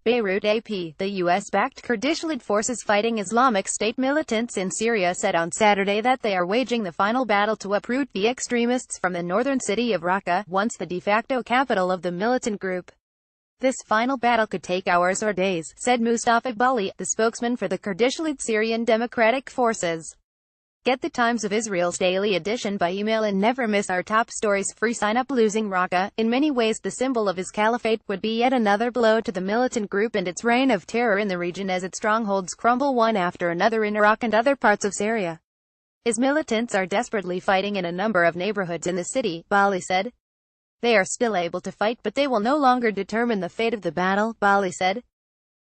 Beirut AP, the U.S.-backed Kurdish-led forces fighting Islamic State militants in Syria said on Saturday that they are waging the final battle to uproot the extremists from the northern city of Raqqa, once the de facto capital of the militant group. This final battle could take hours or days, said Mustafa Bali, the spokesman for the Kurdish-led Syrian Democratic Forces. Get the Times of Israel's daily edition by email and never miss our top stories. Free sign up. Losing Raqqa, in many ways the symbol of his caliphate, would be yet another blow to the militant group and its reign of terror in the region as its strongholds crumble one after another in Iraq and other parts of Syria. His militants are desperately fighting in a number of neighborhoods in the city, Bali said. They are still able to fight, but they will no longer determine the fate of the battle, Bali said.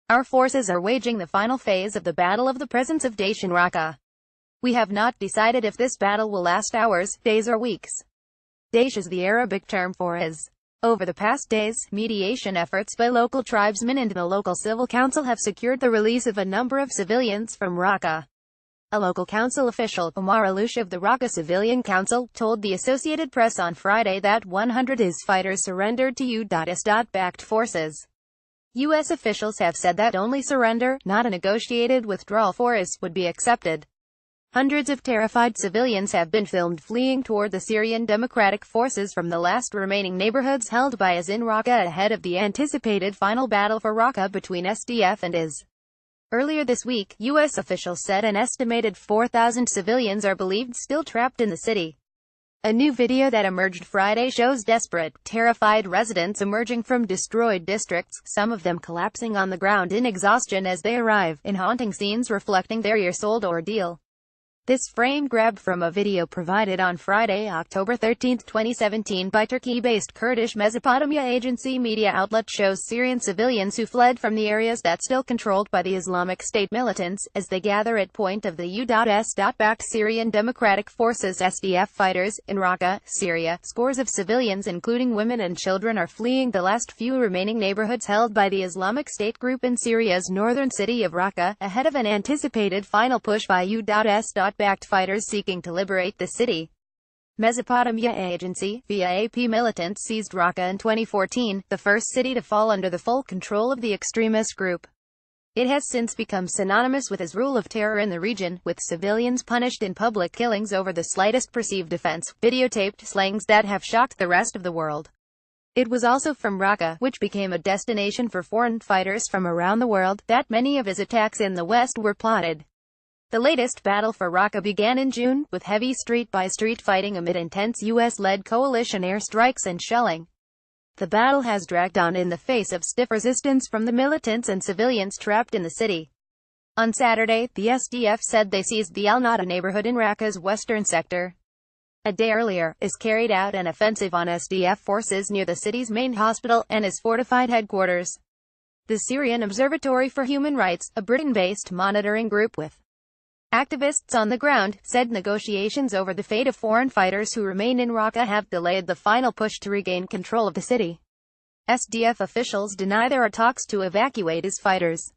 Our forces are waging the final phase of the battle of the presence of Daesh in Raqqa. We have not decided if this battle will last hours, days or weeks. Daesh is the Arabic term for IS. Over the past days, mediation efforts by local tribesmen and the local civil council have secured the release of a number of civilians from Raqqa. A local council official, Omar Alouche of the Raqqa Civilian Council, told the Associated Press on Friday that 100 IS fighters surrendered to U.S.-backed forces. U.S. officials have said that only surrender, not a negotiated withdrawal for IS, would be accepted. Hundreds of terrified civilians have been filmed fleeing toward the Syrian Democratic Forces from the last remaining neighborhoods held by IS in Raqqa ahead of the anticipated final battle for Raqqa between SDF and IS. Earlier this week, U.S. officials said an estimated 4,000 civilians are believed still trapped in the city. A new video that emerged Friday shows desperate, terrified residents emerging from destroyed districts, some of them collapsing on the ground in exhaustion as they arrive, in haunting scenes reflecting their years-old ordeal. This frame grabbed from a video provided on Friday, October 13, 2017 by Turkey-based Kurdish Mesopotamia agency media outlet shows Syrian civilians who fled from the areas that still controlled by the Islamic State militants, as they gather at point of the U.S.-backed Syrian Democratic Forces SDF fighters, in Raqqa, Syria. Scores of civilians including women and children are fleeing the last few remaining neighborhoods held by the Islamic State group in Syria's northern city of Raqqa, ahead of an anticipated final push by U.S.-backed fighters seeking to liberate the city. Mesopotamia agency, via AP militants seized Raqqa in 2014, the first city to fall under the full control of the extremist group. It has since become synonymous with his rule of terror in the region, with civilians punished in public killings over the slightest perceived offense, videotaped slayings that have shocked the rest of the world. It was also from Raqqa, which became a destination for foreign fighters from around the world, that many of his attacks in the West were plotted. The latest battle for Raqqa began in June, with heavy street-by-street fighting amid intense U.S.-led coalition airstrikes and shelling. The battle has dragged on in the face of stiff resistance from the militants and civilians trapped in the city. On Saturday, the SDF said they seized the Al-Nada neighborhood in Raqqa's western sector. A day earlier, IS carried out an offensive on SDF forces near the city's main hospital and its fortified headquarters. The Syrian Observatory for Human Rights, a Britain-based monitoring group with activists on the ground, said negotiations over the fate of foreign fighters who remain in Raqqa have delayed the final push to regain control of the city. SDF officials deny there are talks to evacuate IS fighters.